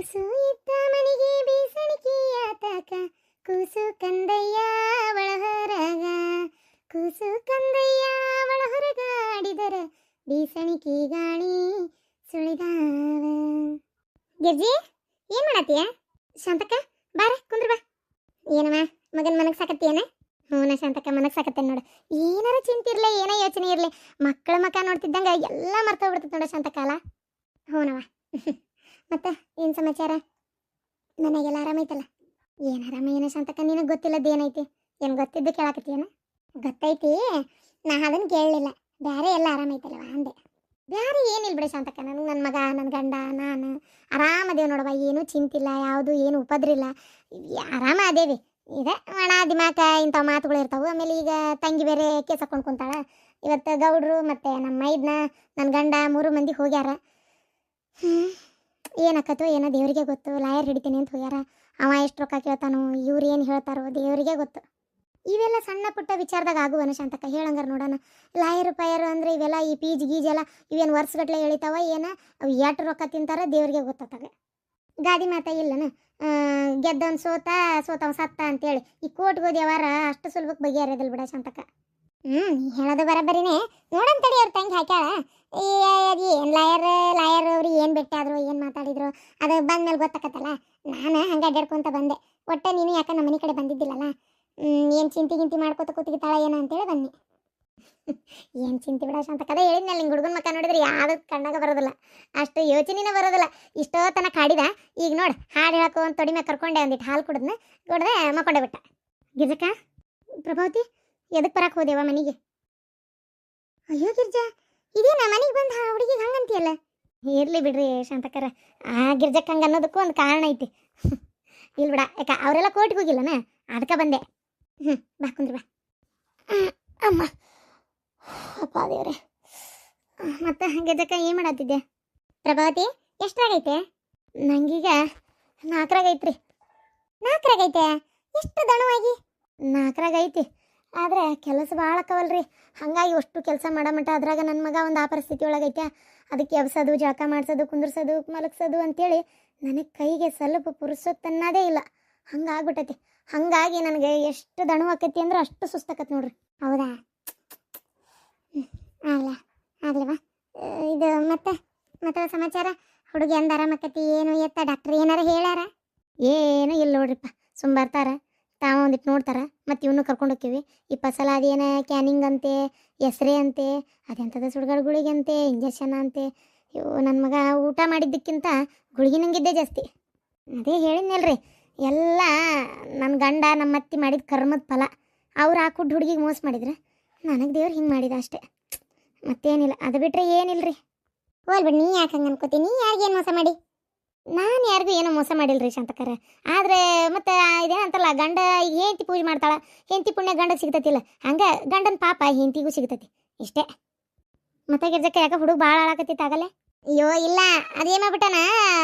ಕೂಸು ಇದ್ದ ಮನೆಗೆ ಬೀಸಣಿಕೆಯ ತಾಕ ಕೂಸು ಕಂದಯ್ಯ ಒಳಹೊರಗ ಕೂಸು ಕಂದಯ್ಯ ಒಳಹೊರಗ ಆಡಿದರ ಬೀಸಣಿಕೆ ಗಾಳಿ ಸುಳಿದಾವ. ಗಿರ್ಜಿ ಏನ್ ಮಾಡತ್ತೀಯ? ಶಾಂತಕ್ಕ ಬಾರ ಕುಂದ್ರ ಬಾ. ಏನವ ಮಗನ್ ಮನಗ್ ಸಾಕತ್ತೇನ? ಹ್ಞೂ ಶಾಂತಕ್ಕ ಮನಗ್ ಸಾಕತ್ತೇನೆ ನೋಡು. ಏನಾರ ಚಿಂತೆ ಇರ್ಲಿ ಏನೋ ಯೋಚನೆ ಇರ್ಲಿ ಮಕ್ಕಳ ಮಕ್ಕ ನೋಡ್ತಿದ್ದಂಗ ಎಲ್ಲ ಮರ್ತೋಗ್ಬಿಡ್ತದೆ ನೋಡ ಶಾಂತಕ್ಕ ಅಲ್ಲ? ಹ್ಞೂನವ. ಮತ್ತೆ ಏನು ಸಮಾಚಾರ? ಮನೆಗೆಲ್ಲ ಆರಾಮೈತಲ್ಲ? ಏನು ಆರಾಮ ಏನೋ ಶಾಂತಕ್ಕ, ನಿನಗೆ ಗೊತ್ತಿಲ್ಲದ ಏನೈತಿ? ಏನು ಗೊತ್ತಿದ್ದು ಕೇಳಾಕತ್ತೀಯನ? ಗೊತ್ತೈತಿ, ನಾ ಅದನ್ನು ಕೇಳಲಿಲ್ಲ. ಬೇರೆ ಎಲ್ಲ ಆರಾಮೈತಲ್ಲವ ಅಂದೆ. ಬೇರೆ ಏನಿಲ್ಲ ಬಿಡ ಶಾಂತಕ್ಕ, ನನಗೆ ನನ್ನ ಮಗ ನನ್ನ ಗಂಡ ನಾನು ಆರಾಮದೇವ್ ನೋಡವ. ಏನೂ ಚಿಂತಿಲ್ಲ, ಯಾವುದು ಏನು ಉಪದ್ರಿಲ್ಲ, ಆರಾಮ ಅದೇವಿ. ಇದೆ ಒಣ ದಿಮಾಕ ಇಂಥವು ಮಾತುಗಳು ಇರ್ತಾವೆ. ಆಮೇಲೆ ಈಗ ತಂಗಿ ಬೇರೆ ಕೇಸ್ ಹಾಕೊಂಡು ಕುಂತಾಳ. ಇವತ್ತು ಗೌಡ್ರು ಮತ್ತು ನಮ್ಮ ಮೈದ್ನ ನನ್ನ ಗಂಡ 3 ಮಂದಿ ಹೋಗ್ಯಾರ. ಏನಾಕತ್ತೋ ಏನೋ ದೇವರಿಗೆ ಗೊತ್ತು. ಲಾಯರ್ ಹಿಡಿತೀನಿ ಅಂತ ಹೋಗ್ಯಾರ. ಅವ ಎಷ್ಟು ರೊಕ್ಕ ಕೇಳ್ತಾನೋ, ಇವ್ರು ಏನು ಹೇಳ್ತಾರೋ ದೇವರಿಗೆ ಗೊತ್ತು. ಇವೆಲ್ಲ ಸಣ್ಣ ಪುಟ್ಟ ವಿಚಾರದಾಗ ಆಗುವನ ಶಾಂತಕ್ಕ, ಹೇಳಂಗಾರ ನೋಡೋಣ. ಲಾಯರ್ ಪಯರು ಅಂದರೆ ಇವೆಲ್ಲ ಈ ಪೀಜ್ ಗೀಜೆಲ್ಲ ಇವೇನು ವರ್ಷಗಟ್ಲೆ ಎಳಿತಾವ ಏನು? ಅವು ಎಷ್ಟು ರೊಕ್ಕ ತಿಂತಾರ ದೇವ್ರಿಗೆ ಗೊತ್ತಾಗ. ಗಾದಿ ಮಾತ ಇಲ್ಲನ, ಗೆದ್ದವನ್ ಸೋತವ ಸತ್ತ ಅಂತೇಳಿ ಈ ಕೋರ್ಟ್ಗೆ ಹೋದ್ಯವರ ಅಷ್ಟು ಸುಲಭಕ್ಕೆ ಬಗೆಹರಿಯೋದಿಲ್ಲ ಬಿಡ ಶಾಂತಕ್ಕ. ಹೇಳೋದು ಬರಬರಿನೇ. ನೋಡಂತಡಿ ಅವ್ರ ತಂಗಿ ಹಾಕ್ಯಾಳ. ಏನು ಲಾಯರ್ ಅವ್ರು ಏನು ಭೇಟಿಯಾದ್ರು ಏನು ಮಾತಾಡಿದ್ರು ಅದು ಬಂದ್ಮೇಲೆ ಗೊತ್ತಾಕತ್ತಲ್ಲ. ನಾನು ಹಂಗೆ ಅಡ್ಡಾಡ್ಕೊಂತ ಬಂದೆ. ಒಟ್ಟೆ ನೀನು ಯಾಕೆ ನಮ್ಮ ಮನೆ ಕಡೆ ಬಂದಿದ್ದಿಲ್ಲಲ್ಲ, ಏನು ಚಿಂತಿ ಮಾಡ್ಕೋತ ಕೂತಿಗಿತ್ತಾಳ ಏನೋ ಅಂತೇಳಿ ಬನ್ನಿ. ಏನು ಚಿಂತೆ ಬಿಡ ಶಾಂತಕ್ಕ, ಅದೇ ಹೇಳಿದ್ನಲ್ಲ ನಿಂಗೆ ಹುಡುಗನ ಮಕ್ಕ ನೋಡಿದ್ರೆ ಯಾವ್ದು ಕಣ್ಣಾಗ ಬರೋದಿಲ್ಲ, ಅಷ್ಟು ಯೋಚನೆನೇ ಬರೋದಿಲ್ಲ. ಇಷ್ಟೋ ತನಕ ಹಾಡಿದ, ಈಗ ನೋಡಿ ಹಾಡು ಹೇಳಕ್ಕೋ ಒಂದು ತೊಡಿ ಮ್ಯಾಗ ಕರ್ಕೊಂಡೆ ಒಂದಿಟ್ಟು ಹಾಲು ಕುಡಿದ್ನ ಮಕ್ಕೊಂಡೆ ಬಿಟ್ಟ. ಗಿರ್ಜಕ್ಕ ಪ್ರಭಾವತಿ ಎದಕ್ಕೆ ಬರಕ್ಕೆ ಹೋದೇವ ಮನೆಗೆ? ಅಯ್ಯೋ ಗಿರ್ಜಾ, ಇದೇನ ಮನೆಗೆ ಬಂದು ಹುಡುಗಿಗೆ ಹಂಗಂತೀಯಲ್ಲ? ಇರ್ಲಿ ಬಿಡ್ರಿ ಶಾಂತಕ್ಕರ, ಆ ಗಿರ್ಜಕ್ಕ ಹಂಗೆ ಅನ್ನೋದಕ್ಕೂ ಒಂದು ಕಾರಣ ಐತಿ. ಇಲ್ಲ ಬಿಡ, ಯಾಕ ಅವರೆಲ್ಲ ಕೋರ್ಟ್ಗೆ ಹೋಗಿಲ್ಲನ, ಅದಕ್ಕೆ ಬಂದೆ. ಬಾ ಕುಂದ್ರ ಬಾ. ಅಮ್ಮ ಅಪ್ಪ ದೇವ್ರೆ. ಮತ್ತೆ ಗಿರ್ಜಕ್ಕ ಏನು ಮಾಡತ್ತಿದ್ದೆ? ಪ್ರಭಾವತಿ ಎಷ್ಟ್ರಾಗೈತೆ? ನಂಗೀಗ 4ರಾಗೈತ್ರಿ. 4ರಾಗೈತೆ? ಎಷ್ಟು ದಣವಾಗಿ? 4ರಾಗೈತಿ, ಆದರೆ ಕೆಲಸ ಭಾಳ ಅಕ್ಕವಲ್ರಿ. ಹಾಗಾಗಿ ಅಷ್ಟು ಕೆಲಸ ಮಾಡೋ ಮಟ್ಟ ಅದ್ರಾಗ ನನ್ನ ಮಗ ಒಂದು ಆ ಪರಿಸ್ಥಿತಿ ಒಳಗೈತೆ. ಅದಕ್ಕೆ ಎಬ್ಸೋದು, ಜಳಕ ಮಾಡಿಸೋದು, ಕುಂದ್ರಸೋದು, ಮಲಗಿಸೋದು ಅಂತೇಳಿ ನನಗೆ ಕೈಗೆ ಸ್ವಲ್ಪ ಪುರುಸೊತ್ತನ್ನೋದೇ ಇಲ್ಲ. ಹಂಗಾಗ್ಬಿಟ್ಟೈತಿ. ಹಾಗಾಗಿ ನನಗೆ ಎಷ್ಟು ದಣು ಆಕೈತಿ ಅಂದ್ರೆ ಅಷ್ಟು ಸುಸ್ತಾಕತಿ ನೋಡ್ರಿ. ಹೌದಾ? ಅಲ್ಲ ಆಗ್ಲಿವಾ ಇದು. ಮತ್ತೆ ಸಮಾಚಾರ? ಹುಡುಗಿ ಅಂದ ಆರಾಮಕ್ಕತಿ ಏನು ಎತ್ತ ಡಾಕ್ಟ್ರ್ ಏನಾರ ಹೇಳ್ಯಾರ? ಏನೂ ಇಲ್ಲ ನೋಡ್ರಿಪ್ಪ, ಸುಮ್ಮ ಬರ್ತಾರ ತಾವು ಒಂದಿಟ್ಟು ನೋಡ್ತಾರ, ಮತ್ತು ಇವನು ಕರ್ಕೊಂಡು ಹೋಗ್ತೀವಿ. 20 ಸಲ ಅದೇನ ಕ್ಯಾನಿಂಗ್ ಅಂತೆ, ಎಸ್ರೇ ಅಂತೆ, ಅದೆಂಥದ್ದು ಸುಡುಗಾಡು ಗುಳಿಗೆ ಅಂತೆ, ಇಂಜೆಕ್ಷನ್ ಅಂತೆ. ಇವು ನನ್ನ ಮಗ ಊಟ ಮಾಡಿದ್ದಕ್ಕಿಂತ ಗುಳಿಗೆ ನಂಗಿದ್ದೇ ಜಾಸ್ತಿ. ಅದೇ ಹೇಳಿದ್ನಲ್ರಿ, ಎಲ್ಲ ನನ್ನ ಗಂಡ ನಮ್ಮ ಅತ್ತಿ ಮಾಡಿದ ಕರ್ಮದ ಫಲ. ಅವ್ರು ಆ ಕುಡ್ಡು ಹುಡುಗಿಗೆ ಮೋಸ ಮಾಡಿದ್ರೆ ನನಗೆ ದೇವ್ರು ಹಿಂಗೆ ಮಾಡಿದ ಅಷ್ಟೇ, ಮತ್ತೇನಿಲ್ಲ. ಅದು ಬಿಟ್ಟರೆ ಏನಿಲ್ಲರಿ. ಹೋಲ್ ಬಿಡಿ, ನೀ ಯಾಕೆ ಹಂಗೆ ಅನ್ಕೋತೀನಿ? ನೀ ಯಾರಿಗೇನು ಮೋಸ ಮಾಡಿ? ನಾನು ಯಾರಿಗೂ ಏನೋ ಮೋಸ ಮಾಡಿಲ್ರಿ ಶಾಂತಕ್ಕರ. ಆದರೆ ಮತ್ತೆ ಇದೇನಂತಲ್ಲ, ಗಂಡ ಈಗ ಹೆಂಡತಿ ಪೂಜೆ ಮಾಡ್ತಾಳೆ, ಹೆಂಡತಿ ಪುಣ್ಯ ಗಂಡಗೆ ಸಿಗ್ತತಿಲ್ಲ, ಹಂಗೆ ಗಂಡನ ಪಾಪ ಹೆಂಡತಿಗೂ ಸಿಗ್ತತಿ ಇಷ್ಟೇ. ಮತ್ತೆ ಗಿರ್ಜಕ್ಕ ಯಾಕೆ ಹುಡುಗ ಭಾಳ ಆಳಾಕತ್ತಿತ್ತು ಆಗಲೇ? ಅಯ್ಯೋ ಇಲ್ಲ, ಅದೇನು ಮಾಡ್ಬಿಟ್ಟನ,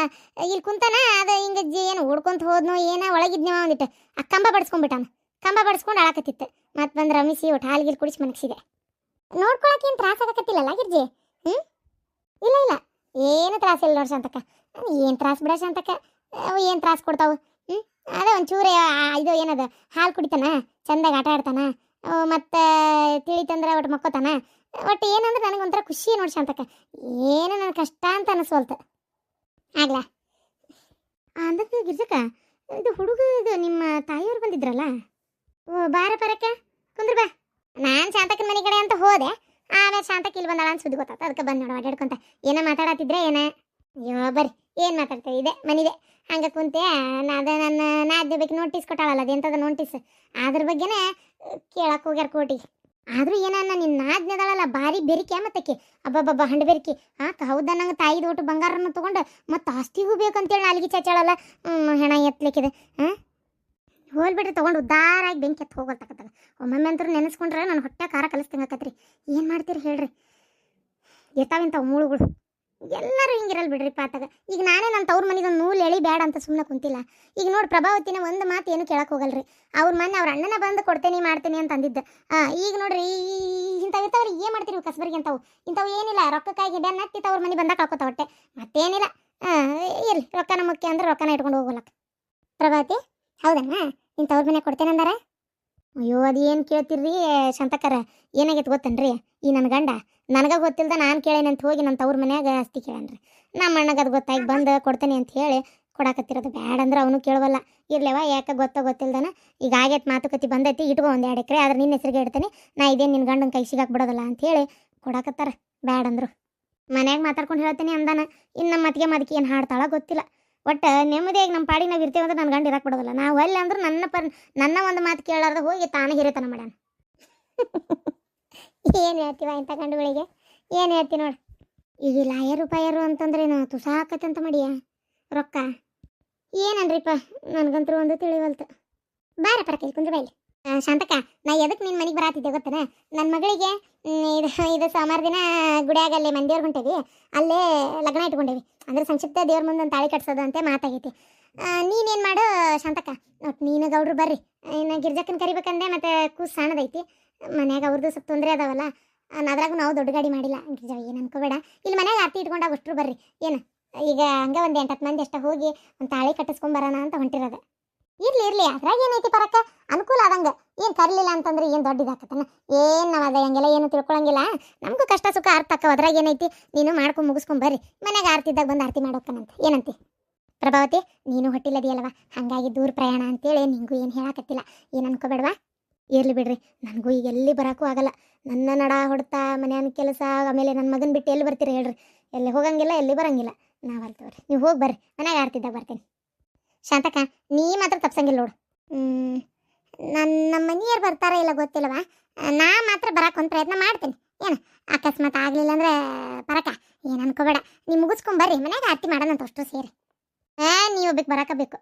ಇಲ್ಲಿ ಕುಂತಾನ, ಅದು ಹಿಂಗೆ ಏನು ಓಡ್ಕೊಂತ ಹೋದ್ನೋ ಏನೋ, ಒಳಗಿದ್ನೇವ ಒಂದಿಟ್ಟು ಆ ಕಂಬ ಬಡಿಸ್ಕೊಂಡ್ಬಿಟ್ಟಾನ. ಕಂಬ ಬಡಿಸ್ಕೊಂಡು ಆಳಾಕತ್ತಿತ್ತು. ಮತ್ತೆ ಬಂದು ರಮಿಸಿ ಒಟ್ಟು ಹಾಲ್ಗಿಲ್ ಕುಡಿಸಿ ಮನಗಿಸಿದೆ. ನೋಡ್ಕೊಳಕ್ಕೆ ಏನು ತ್ರಾಸ ಆಗಕತ್ತಿಲ್ಲಲ್ಲ ಗಿರ್ಜಿ? ಇಲ್ಲ ಏನು ತ್ರಾಸಿಲ್ಲ ನೋಡಿ ಶಾಂತಕ್ಕ. ಏನು ತ್ರಾಸು ಬಿಡ ಶಾಂತಕ್ಕ, ಅವು ಏನು ತ್ರಾಸು ಕೊಡ್ತಾವು? ಅದೇ ಒಂಚೂರೇ ಇದು ಏನದ, ಹಾಲು ಕುಡಿತಾನ, ಚಂದಾಗಿ ಆಟ ಆಡ್ತಾನ, ಮತ್ತು ತಿಳಿತಂದ್ರೆ ಒಟ್ಟು ಮಕ್ಕೋತಾನ. ಒಟ್ಟು ಏನಂದ್ರೆ ನನಗೆ ಒಂಥರ ಖುಷಿ ನೋಡಿ ಶಾಂತಕ್ಕ. ಏನು ನನಗೆ ಕಷ್ಟ ಅಂತ ಅನಿಸ್ವಲ್ತು. ಆಗ್ಲಾ ಅಂದಕ್ಕೆ ಗಿರ್ಜಕ್ಕ, ಇದು ಹುಡುಗ ಇದು ನಿಮ್ಮ ತಾಯಿಯವ್ರು ಬಂದಿದ್ರಲ್ಲ? ಓ ಬಾರ ಪರಕ್ಕ ಕುಂದ್ರ ಬಾ. ನಾನು ಶಾಂತಕ್ಕನ ಮನೆ ಕಡೆ ಅಂತ ಹೋದೆ, ಆಮೇಲೆ ಶಾಂತಕ್ಕೆ ಇಲ್ಲಿ ಬಂದಾಳ ಅಂತ ಸುದ್ದಿ ಗೊತ್ತಾತ, ಅದಕ್ಕೆ ಬಂದು ನೋಡು ಅಡ್ಡಾಡ್ಕೊಂತ. ಏನೋ ಮಾತಾಡತ್ತಿದ್ರೆ ಏನ? ಅಯ್ಯೋ ಬರ್ರಿ, ಏನು ಮಾತಾಡ್ತೇವೆ, ಇದೆ ಮನಿದೆ ಹಂಗೆ ಕುಂತೆ. ಅದೇ ನನ್ನ ನಾದ್ಯ ಬೇಕು ನೋಟಿಸ್ ಕೊಟ್ಟಾಳಲ್ಲ, ಅದೆಂಥದ್ದು ನೋಟಿಸ್, ಅದ್ರ ಬಗ್ಗೆನೇ ಕೇಳಕ್ಕೆ ಹೋಗ್ಯಾರ ಕೋಟಿಗೆ. ಆದರೂ ಏನನ್ನ ನಿನ್ನ ನಾದ್ಯದಳಲ್ಲ ಭಾರಿ ಬೆರಿಕೆ ಮತ್ತಕ್ಕೆ, ಅಬ್ಬಬ್ಬಬ್ಬ ಹಂಡು ಬೆರಿಕೆ. ಹೌದಾ, ನಂಗೆ ತಾಯಿದು ಒಟ್ಟು ಬಂಗಾರನ ತೊಗೊಂಡು ಮತ್ತು ಆಸ್ತಿಗೂ ಬೇಕಂತೇಳಿ ನಾಲಿಗೆ ಚಾಚಾಳಲ್ಲ, ಹೆಣ ಎತ್ತಲಿಕ್ಕಿದೆ. ಹೋಲ್ಬಿಟ್ರಿ ತೊಗೊಂಡು ಉದ್ದಾರಾಗಿ ಬೆಂಕಿ ಎತ್ತು ಹೋಗಲ್ತಕ್ಕಂಥ. ಒಮ್ಮೊಮ್ಮೆ ಅಂತರೂ ನೆನೆಸ್ಕೊಂಡ್ರೆ ನಾನು ಹೊಟ್ಟೆ ಖಾರ ಕಲಿಸ್ತಂಗಕತ್ರಿ. ಏನು ಮಾಡ್ತೀರಿ ಹೇಳ್ರಿ? ಇರ್ತಾವಿಂಥವು ಮೂಳುಗಳು ಎಲ್ಲರೂ ಹಿಂಗಿರಲ್ಲ ಬಿಡ್ರಿ ಪಾತಾಗ. ಈಗ ನಾನೇ ನನ್ನ ತವ್ರ ಮನೆಗೆ ಒಂದು ನೂಲು ಎಳಿ ಬೇಡ ಅಂತ ಸುಮ್ಮನೆ ಕುಂತಿಲ್ಲ. ಈಗ ನೋಡಿ ಪ್ರಭಾವತಿನ ಒಂದು ಮಾತು ಏನು ಕೇಳಕ್ಕೆ ಹೋಗಲ್ರಿ. ಅವ್ರ ಮೊನ್ನೆ ಅವ್ರ ಅಣ್ಣನ ಬಂದು ಕೊಡ್ತೇನೆ ಮಾಡ್ತೇನೆ ಅಂತ ಅಂದಿದ್ದ. ಈಗ ನೋಡ್ರಿ ಇಂಥವು ಇರ್ತಾವ್ರಿ, ಏನು ಮಾಡ್ತೀರಿ ಕಸಬರಿಗೆ ಅಂತವು? ಇಂಥವು ಏನಿಲ್ಲ, ರೊಕ್ಕಕ್ಕಾಗಿ ಬೆನ್ನ ಹತ್ತಿ ತವ್ರ ಮನೆ ಬಂದಾಗ ಕಳ್ಕೊತಾವ ಹೊಟ್ಟೆ, ಮತ್ತೇನಿಲ್ಲ. ಹಾಂ ಇರ್ಲಿ, ರೊಕ್ಕನ ಮುಖ್ಯ ಅಂದ್ರೆ ರೊಕ್ಕನ ಇಟ್ಕೊಂಡು ಹೋಗ್ಲಕ್ಕ. ಪ್ರಭಾವತಿ, ಹೌದಣ್ಣ, ನಿನ್ನ ತವ್ರ ಮನೆ ಕೊಡ್ತೇನೆ ಅಂದಾರ? ಅಯ್ಯೋ ಅದು ಏನು ಕೇಳ್ತಿರ್ರಿ ಶಾಂತಕ್ಕರ, ಏನಾಗೈತೆ ಗೊತ್ತೇನ್ರಿ, ಈ ನನ್ನ ಗಂಡ ನನಗೆ ಗೊತ್ತಿಲ್ದ ನಾನು ಕೇಳೇನಂತ ಹೋಗಿ ನನ್ನ ತವ್ರ ಮನ್ಯಾಗ ಆಸ್ತಿ ಕೇಳನ್ರಿ. ನಮ್ಮ ಅಣ್ಣಗೆ ಅದು ಗೊತ್ತಾಗಿ ಬಂದು ಕೊಡ್ತೇನೆ ಅಂತ ಹೇಳಿ ಕೊಡಾಕತ್ತಿರೋದು. ಬ್ಯಾಡ ಅಂದ್ರೆ ಅವನು ಕೇಳವಲ್ಲ. ಇರ್ಲೇವ, ಯಾಕೆ ಗೊತ್ತಿಲ್ದನ ಈಗ ಆಗೈತೆ, ಮಾತುಕತೆ ಬಂದೈತಿ, ಇಟ್ಕೊ ಒಂದು 2 ಎಕರೆ, ಆದ್ರೆ ನಿನ್ನ ಹೆಸರಿಗೆ ಇಡ್ತೇನೆ, ನಾ ಇದೇನು ನಿನ್ನ ಗಂಡನ ಕೈ ಸಿಗಾಕ್ ಬಿಡೋದಲ್ಲ ಅಂತ ಹೇಳಿ ಕೊಡಾಕತ್ತಾರ. ಬ್ಯಾಡಂದ್ರು ಮನ್ಯಾಗ ಮಾತಾಡ್ಕೊಂಡು ಹೇಳ್ತೀನಿ ಅಂದಾನ. ಇನ್ನು ನಮ್ಮ ಮತ್ತಿಗೆ ಏನು ಹಾಡ್ತಾಳ ಗೊತ್ತಿಲ್ಲ. ಒಟ್ಟು ನೆಮ್ಮದಿಯಾಗಿ ನಮ್ಮ ಪಾಡಿಗೆ ನಾವು ಇರ್ತೇವೆ ಅಂದ್ರೆ ನನ್ನ ಗಂಡ ಇರಕ್ಕೆ ಬಿಡೋದಿಲ್ಲ. ನಾವು ಅಲ್ಲಿ ಅಂದ್ರೆ ನನ್ನ ಒಂದು ಮಾತು ಕೇಳಾರ್ದ ಹೋಗಿ ತಾನೇ ಹಿರಿತನ ಮಾಡ್ಯಾನ. ಏನು ಹೇಳ್ತೀವ ಇಂಥ ಗಂಡುಗಳಿಗೆ, ಏನು ಹೇಳ್ತಿ ನೋಡಿ. ಈಗ ಲಾಯರು ಪಾಯರು ಅಂತಂದ್ರೇನು ತುಸಾಕತ್ತಂತ ಮಾಡಿಯ ರೊಕ್ಕ? ಏನನ್ರಿಪ್ಪ, ನನಗಂತರೂ ಒಂದು ತಿಳಿವಲ್ತು. ಬಾರ ಪರಕೈ ಕುಂದ್ರ ಬಾಯಿಲಿ. ಶಾಂತಕ್ಕ, ನಾ ಎದಕ್ಕೆ ನಿನ್ನ ಮನೆಗೆ ಬರಾತಿದ್ದೆ ಗೊತ್ತನ? ನನ್ನ ಮಗಳಿಗೆ ಇದು ಸೋಮವಾರ ದಿನ ಗುಡಿಯಾಗ ಅಲ್ಲೇ ಮಂದಿಯವ್ರು ಹೊಂಟೇವಿ, ಅಲ್ಲೇ ಲಗ್ನ ಇಟ್ಕೊಂಡೇವಿ. ಅಂದ್ರೆ ಸಂಕ್ಷಿಪ್ತ ದೇವ್ರ ಮುಂದೆ ಒಂದು ತಾಳಿ ಕಟ್ಸೋದು ಅಂತ ಮಾತಾಗೈತಿ. ನೀನೇನು ಮಾಡು ಶಾಂತಕ್ಕ, ನೀನು ಗೌಡ್ರು ಬರ್ರಿ, ಇನ್ನು ಗಿರ್ಜಕ್ಕನ ಕರಿಬೇಕಂದೆ, ಮತ್ತು ಕೂಸು ಸಣ್ಣದೈತಿ ಮನ್ಯಾಗ, ಅವ್ರದ್ದು ಸ್ವಲ್ಪ ತೊಂದರೆ ಅದಾವಲ್ಲ, ಅದ್ರಾಗ ನಾವು ದೊಡ್ಡ ಗಾಡಿ ಮಾಡಿಲ್ಲ. ಗಿರ್ಜ ಏನು ಅನ್ಕೋಬೇಡ, ಇಲ್ಲಿ ಮನ್ಯಾಗ ಆರತಿ ಇಟ್ಕೊಂಡಾಗ ಅಷ್ಟರು ಬರ್ರಿ. ಏನು ಈಗ ಹಂಗೆ ಒಂದು 8-10 ಮಂದಿ ಅಷ್ಟ ಹೋಗಿ ಒಂದು ತಾಳಿ ಕಟ್ಟಿಸ್ಕೊಂಬರೋಣ ಅಂತ ಹೊಂಟಿರೋದು. ಇರ್ಲಿ ಅದ್ರಾಗ ಏನೈತಿ ಪರಕ್ಕ, ಅನುಕೂಲ ಆದಂಗೆ. ಏನು ಕರಲಿಲ್ಲ ಅಂತಂದ್ರೆ ಏನು ದೊಡ್ಡದಾಕತ್ತನ? ಏನು ನಾವು ಅದ ಹಂಗೆಲ್ಲ ಏನು ತಿಳ್ಕೊಳಂಗಿಲ್ಲ. ನಮಗೂ ಕಷ್ಟ ಸುಖ ಅರ್ಥ ಅಕ್ಕ, ಅದ್ರಾಗ ಏನೈತಿ? ನೀನು ಮಾಡ್ಕೊಂಡು ಮುಗಿಸ್ಕೊಂಡ್ ಬರ್ರಿ, ಮನ್ಯಾಗ ಆರ್ತಿದ್ದಾಗ ಬಂದು ಆರತಿ ಮಾಡೋಕ್ಕನಂತ. ಏನಂತಿ ಪ್ರಭಾವತಿ? ನೀನು ಹೊಟ್ಟಿಲ್ಲದಿಯಲ್ವ, ಹಾಗಾಗಿ ದೂರ ಪ್ರಯಾಣ ಅಂತೇಳಿ ನಿಂಗೂ ಏನು ಹೇಳಕತ್ತಿಲ್ಲ, ಏನು ಅನ್ಕೋಬೇಡವಾ? ಇರ್ಲಿ ಬಿಡ್ರಿ, ನನಗೂ ಈಗ ಎಲ್ಲಿ ಬರೋಕ್ಕೂ ಆಗಲ್ಲ. ನನ್ನ ನಡ ಹೊಡ್ತಾ ಮನೆಯನ್ ಕೆಲಸ, ಆಮೇಲೆ ನನ್ನ ಮಗನ ಬಿಟ್ಟು ಎಲ್ಲಿ ಬರ್ತೀರಿ ಹೇಳ್ರಿ? ಎಲ್ಲಿ ಹೋಗಂಗಿಲ್ಲ, ಎಲ್ಲಿ ಬರಂಗಿಲ್ಲ. ನಾವು ಅಲ್ತವ್ರಿ, ನೀವು ಹೋಗಿ ಬರ್ರಿ, ಮನ್ಯಾಗ ಆರ್ತಿದ್ದಾಗ ಬರ್ತೀನಿ. ಶಾಂತಕ್ಕ, ನೀ ಮಾತ್ರ ತಪ್ಸಂಗಿಲ್ಲ ನೋಡು. ನಮ್ಮ ಮನೆಯವ್ರು ಬರ್ತಾರ ಇಲ್ಲ ಗೊತ್ತಿಲ್ಲವ, ನಾ ಮಾತ್ರ ಬರಕ್ಕೆ ಒಂದು ಪ್ರಯತ್ನ ಮಾಡ್ತೀನಿ. ಏನು ಅಕಸ್ಮಾತ್ ಆಗಲಿಲ್ಲ ಅಂದ್ರೆ ಪರಕ ಏನು ಅನ್ಕೋಬೇಡ, ನೀವು ಮುಗಿಸ್ಕೊಂಬರ್ರಿ, ಮನ್ಯಾಗ ಆರತಿ ಮಾಡೋಣಂತ ಅಷ್ಟು ಸೇರಿ. ನೀವು ಒಬ್ಬಕ್ಕೆ ಬರಕಬೇಕು.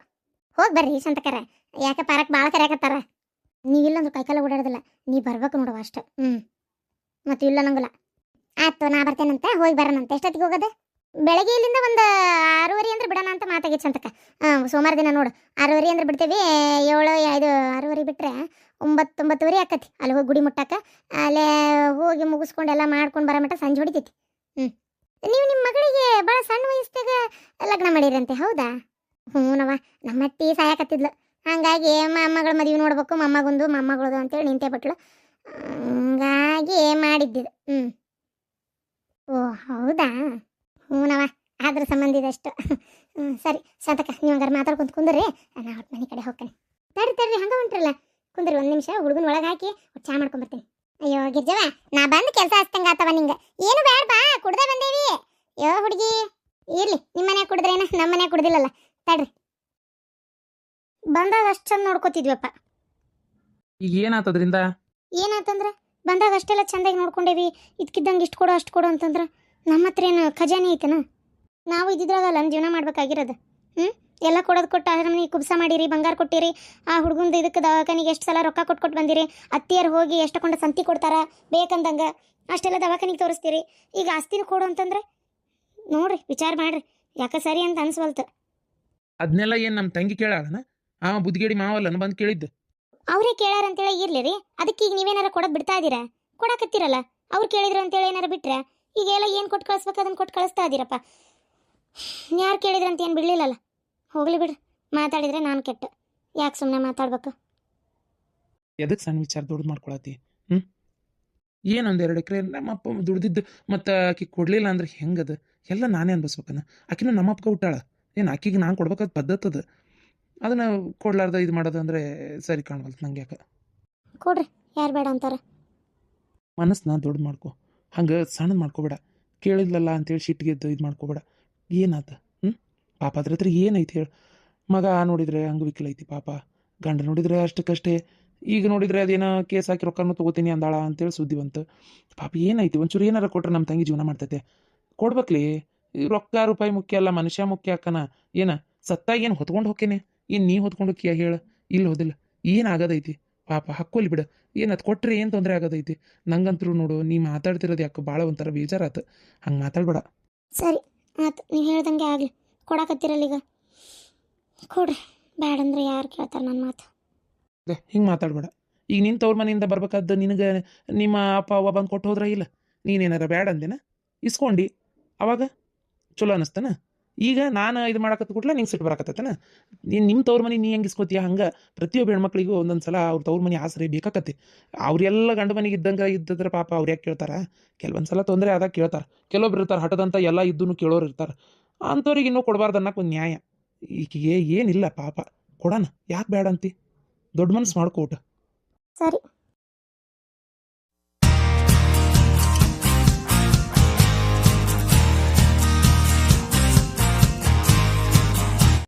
ಹೋಗಿ ಬರ್ರಿ ಶಾಂತಕರ, ಯಾಕೆ ಪರಕ್ಕೆ ಭಾಳ ಕರೆಯಾಕತ್ತಾರ. ನೀವಿಲ್ಲಂದ್ರೆ ಕೈಕಾಲ ಓಡಾಡೋದಿಲ್ಲ, ನೀ ಬರ್ಬೇಕು ನೋಡುವ ಅಷ್ಟು. ಮತ್ತು ಇಲ್ಲ ನಂಗಿಲ್ಲ. ಆಯ್ತು, ನಾ ಬರ್ತೇನಂತ, ಹೋಗಿ ಬರೋಣಂತ. ಎಷ್ಟೊತ್ತಿಗೆ ಹೋಗೋದು? ಬೆಳಗ್ಗೆ ಇಲ್ಲಿಂದ ಒಂದು 6:30 ಅಂದ್ರೆ ಬಿಡೋಣ ಅಂತ ಮಾತಾಗಿತ್ತು ಶಾಂತಕ್ಕ. ಸೋಮವಾರ ದಿನ ನೋಡು, 6:30 ಅಂದ್ರೆ ಬಿಡ್ತೇವಿ. 6:30 ಬಿಟ್ಟರೆ 9-9:30 ಆಕತಿ ಅಲ್ಲಿ ಹೋಗಿ ಗುಡಿ ಮುಟ್ಟಾಕ. ಅಲ್ಲೇ ಹೋಗಿ ಮುಗಿಸ್ಕೊಂಡು ಎಲ್ಲ ಮಾಡ್ಕೊಂಡು ಬರೋ ಮಟ್ಟ ಸಂಜೆ ಹೊಡಿತೈತಿ. ನೀವು ನಿಮ್ಮ ಮಗಳಿಗೆ ಭಾಳ ಸಣ್ಣ ವಯಸ್ಸಾಗ ಲಗ್ನ ಮಾಡಿರಂತೆ, ಹೌದಾ? ಹ್ಞೂನವ, ನಮ್ಮ ಅತ್ತಿ ಸಾಯಕತ್ತಿದ್ಲು, ಹಾಗಾಗಿ ಮೊಮ್ಮಗಳ ಮದುವೆ ನೋಡ್ಬೇಕು, ಮೊಮ್ಮಗಳದು ಅಂತೇಳಿ ನಿಂತೇ ಬಿಟ್ಲು, ಹಂಗಾಗಿ ಮಾಡಿದ್ದಿದ್ದು. ಓ ಹೌದಾ? ಹ್ಞೂನವ, ಅದ್ರ ಸಂಬಂಧ ಇದಷ್ಟು. ಸರಿ ಶಾಂತಕ್ಕ, ನೀವು ಹಂಗಾರೆ ಮಾತಾಡ್ಕೊಂತ ಕುಂದ್ರಿ, ನಾ ಹೊಟ್ಟು ಮನೆ ಕಡೆ ಹೋಗ್ತೇನೆ. ತಡ್ರಿ ಹಂಗೆ ಹೊಂಟ್ರಲ್ಲ, ಕುಂದ್ರಿ 1 ನಿಮಿಷ, ಹುಡುಗನ ಒಳಗೆ ಹಾಕಿ ಚಾ ಮಾಡ್ಕೊಂಬರ್ತೀನಿ. ಅಯ್ಯೋ ಗಿರ್ಜವ, ನಾ ಬಂದು ಕೆಲಸ ಹಚ್ತಂಗೆ ಆತವ ನಿಂಗೆ. ಏನು ಬೇಡ ಬಾ, ಕುಡ್ದೇ ಬಂದೇವಿ. ಅಯ್ಯೋ ಹುಡುಗಿ, ಇರ್ಲಿ, ನಿಮ್ಮ ಮನ್ಯಾಗ ಕುಡಿದ್ರೇನ, ನಮ್ಮ ಮನ್ಯಾಗ ಕುಡ್ದಿಲ್ಲಲ್ಲ. ತಡ್ರಿ, ಬಂದಾಗ ಅಷ್ಟು ಚಂದ ನೋಡ್ಕೋತಿದ್ವಪ್ಪ. ಈಗ ಏನಾತದ್ರಿಂದ? ಏನಾತಂದ್ರೆ ಬಂದಾಗ ಅಷ್ಟೆಲ್ಲ ಚಂದಾಗಿ ನೋಡ್ಕೊಂಡೇವಿ, ಇದಕ್ಕಿದ್ದಂಗೆ ಇಷ್ಟು ಕೊಡು ಅಷ್ಟು ಕೊಡು ಅಂತಂದ್ರೆ ನಮ್ಮ ಹತ್ರ ಏನು ಖಜಾನೆ ಐತನ? ನಾವು ಇದ್ದಿದ್ರಾಗಲ್ಲ ಜೀವನ ಮಾಡ್ಬೇಕಾಗಿರೋದು. ಎಲ್ಲ ಕೊಡೋದು ಕೊಟ್ಟು ಆದ್ರೆ ಕುಬ್ಸ ಮಾಡಿರಿ, ಬಂಗಾರ ಕೊಟ್ಟಿರಿ, ಆ ಹುಡುಗಂದು ಇದಕ್ಕೆ ದವಾಖಾನಿಗೆ ಎಷ್ಟು ಸಲ ರೊಕ್ಕ ಕೊಟ್ಟು ಬಂದಿರಿ. ಅತ್ತಿಯರು ಹೋಗಿ ಎಷ್ಟು ಕೊಂಡು ಸಂತಿ ಕೊಡ್ತಾರ ಬೇಕಂದಂಗೆ, ಅಷ್ಟೆಲ್ಲ ದವಾಖಾನಿಗೆ ತೋರಿಸ್ತೀರಿ. ಈಗ ಆಸ್ತಿನ ಕೊಡು ಅಂತಂದ್ರೆ ನೋಡ್ರಿ, ವಿಚಾರ ಮಾಡ್ರಿ, ಯಾಕೆ ಸರಿ ಅಂತ ಅನ್ಸ್ವಲ್ತು. ಅದನ್ನೆಲ್ಲ ಏನು ನಮ್ಮ ತಂಗಿ ಕೇಳಾಳನ? ಬುದ್ಧಿಗೇಡಿ ಮಾವಲ್ಲನ ಬಂದು ಕೇಳಿದ್ದು? ಅವರೇ ಕೇಳಾರಂತೇಳಿ ಇರ್ಲಿ ರೀ, ಅದಕ್ಕೆ ಈಗ ನೀವೇನಾರ ಕೊಡೋದು ಬಿಡ್ತಾ ಇದ್ದೀರಾ? ಕೊಡಾಕತ್ತೀರಲ್ಲ, ಅವ್ರು ಕೇಳಿದ್ರು ಅಂತೇಳಿ ಏನಾರ ಬಿಟ್ರೆ ಈಗೆಲ್ಲ ಏನು ಕೊಟ್ಟು ಕಳಿಸ್ಬೇಕು ಅದನ್ನು ಕೊಟ್ಟು ಕಳಿಸ್ತಾ ಇದ್ದೀರಪ್ಪ. ಯಾರು ಕೇಳಿದ್ರಂತ ಏನು ಬಿಡಲಿಲ್ಲಲ್ಲ, ಹೋಗ್ಲಿ ಬಿಡ್ರಿ. ಮಾತಾಡಿದ್ರೆ ನಾನು ಕೆಟ್ಟ, ಯಾಕೆ ಸುಮ್ಮನೆ ಮಾತಾಡ್ಬೇಕು? ಎದಕ್ಕೆ ಸಣ್ಣ ವಿಚಾರ ದೊಡ್ಡದು ಮಾಡ್ಕೊಳತಿ? ಏನೊಂದು 2 ಎಕರೆ ನಮ್ಮಪ್ಪ ದುಡ್ದಿದ್ದು, ಮತ್ತು ಆಕಿ ಕೊಡಲಿಲ್ಲ ಅಂದ್ರೆ ಹೆಂಗದು? ಎಲ್ಲ ನಾನೇ ಅನ್ಬಸ್ಬೇಕನ? ಆಕಿನೂ ನಮ್ಮಪ್ಪಗ ಹುಟ್ಟಾಳ, ಏನು ಆಕಿಗೆ ನಾನು ಕೊಡ್ಬೇಕಾದ ಪದ್ಧತದ? ಅದನ್ನು ಕೊಡ್ಲಾರ್ದ ಇದು ಮಾಡೋದು ಅಂದರೆ ಸರಿ ಕಾಣವಲ್ತು ನಂಗೆ. ಯಾಕೆ ಕೊಡ್ರಿ, ಯಾರು ಬೇಡ ಅಂತಾರೆ? ಮನಸ್ಸನ್ನ ದೊಡ್ಡ ಮಾಡ್ಕೊ, ಹಂಗೆ ಸಣ್ಣದು ಮಾಡ್ಕೋಬೇಡ. ಕೇಳಿದ್ಲಲ್ಲ ಅಂತೇಳಿ ಸಿಟ್ಟಿಗೆದ್ದು ಇದು ಮಾಡ್ಕೋಬೇಡ. ಏನಾತ? ಪಾಪ ಅದ್ರ ಹತ್ರ ಏನೈತಿ ಹೇಳು? ಮಗ ನೋಡಿದರೆ ಅಂಗವಿಕಲ ಐತಿ ಪಾಪ, ಗಂಡ ನೋಡಿದರೆ ಅಷ್ಟಕ್ಕಷ್ಟೇ. ಈಗ ನೋಡಿದರೆ ಅದೇನೋ ಕೇಸ್ ಹಾಕಿ ರೊಕ್ಕನೂ ತೊಗೋತೀನಿ ಅಂದಾಳ ಅಂತೇಳಿ ಸುದ್ದಿ ಬಂತು. ಪಾಪ ಏನೈತಿ, ಒಂಚೂರು ಏನಾರ ಕೊಟ್ರೆ ನಮ್ಮ ತಂಗಿ ಜೀವನ ಮಾಡ್ತೈತೆ. ಕೊಡ್ಬೇಕ್ಲಿ, ರೊಕ್ಕ ರೂಪಾಯಿ ಮುಖ್ಯ ಅಲ್ಲ, ಮನುಷ್ಯ ಮುಖ್ಯ ಅಕ್ಕನ. ಏನು ಸತ್ತಾಗ ಏನು ಹೊತ್ಕೊಂಡು ಹೋಕ್ಕೇನೆ? ಏನು ನೀ ಹೊತ್ಕೊಂಡು ಹೋಕ್ಕಿಯ ಹೇಳು? ಇಲ್ಲ ಹೋದಿಲ್ಲ, ಏನಾಗೋದೈತಿ ಪಾಪ, ಹಾಕ್ಕೊಲಿ ಬಿಡು. ಏನು ಅದು ಕೊಟ್ಟರೆ ಏನು ತೊಂದರೆ ಆಗೋದೈತಿ? ನಂಗಂತರೂ ನೋಡು, ನೀ ಮಾತಾಡ್ತಿರೋದು ಯಾಕೆ ಭಾಳ ಒಂಥರ ಬೇಜಾರಾತು. ಹಂಗೆ ಮಾತಾಡ್ಬೇಡ. ಸರಿ ಆಯ್ತು, ನೀವು ಹೇಳ್ದಂಗೆ ಆಗಲಿ. ಕೊಡಾಕತ್ತೀರಲ್ಲ ಈಗ, ಕೊಡ್ರಿ. ಬ್ಯಾಡಂದ್ರೆ ಯಾರು ಕೇಳ್ತಾರೆ ನನ್ನ ಮಾತು? ಹಿಂಗೆ ಮಾತಾಡ್ಬೇಡ. ಈಗ ನಿನ್ನ ತವ್ರ ಮನೆಯಿಂದ ಬರ್ಬೇಕಾದ್ದು ನಿನಗೆ ನಿಮ್ಮ ಅಪ್ಪ ಅವ್ವ ಬಂದು ಕೊಟ್ಟು ಹೋದ್ರ ಇಲ್ಲ? ನೀನೇನಾರ ಬ್ಯಾಡ ಅಂದೇನ? ಇಸ್ಕೊಂಡು ಅವಾಗ ಚಲೋ ಅನ್ನಿಸ್ತಾನ? ಈಗ ನಾನು ಇದು ಮಾಡಕತ್ತ ಕೂಡಲೇ ನಿಂಗೆ ಸಿಟ್ಟು ಬರಾಕತ್ತೇನ? ನೀನು ನಿಮ್ಮ ತವ್ರ ಮನೆ ನೀ ಹೆಂಗೆ ಇಸ್ಕೋತೀಯ ಹಂಗೆ ಪ್ರತಿಯೊಬ್ಬ ಹೆಣ್ಮಕ್ಳಿಗೂ ಒಂದೊಂದು ಸಲ ಅವ್ರ ತವ್ರ ಮನೆ ಆಸರೆ ಬೇಕಾಕತಿ. ಅವರೆಲ್ಲ ಗಂಡ ಮನೆಗೆ ಇದ್ದಂಗೆ ಇದ್ದಿದ್ರೆ ಪಾಪ ಅವ್ರು ಯಾಕೆ ಕೇಳ್ತಾರೆ? ಕೆಲವೊಂದು ಸಲ ತೊಂದರೆ ಆದಾಗ ಕೇಳ್ತಾರೆ. ಕೆಲವೊಬ್ರು ಇರ್ತಾರೆ ಹಠದಂತ ಎಲ್ಲ ಇದ್ದೂ ಕೇಳೋರು ಇರ್ತಾರೆ. ಅಂಥವ್ರಿಗೆ ಇನ್ನೂ ಕೊಡಬಾರ್ದು ಅನ್ನೋಕೆ ಒಂದು ನ್ಯಾಯ. ಈಕೆಗೆ ಏನಿಲ್ಲ ಪಾಪ, ಕೊಡೋಣ, ಯಾಕೆ ಬೇಡ ಅಂತಿ? ದೊಡ್ಡ ಮನಸ್ಸು ಮಾಡ್ಕೋಟ. ಸರಿ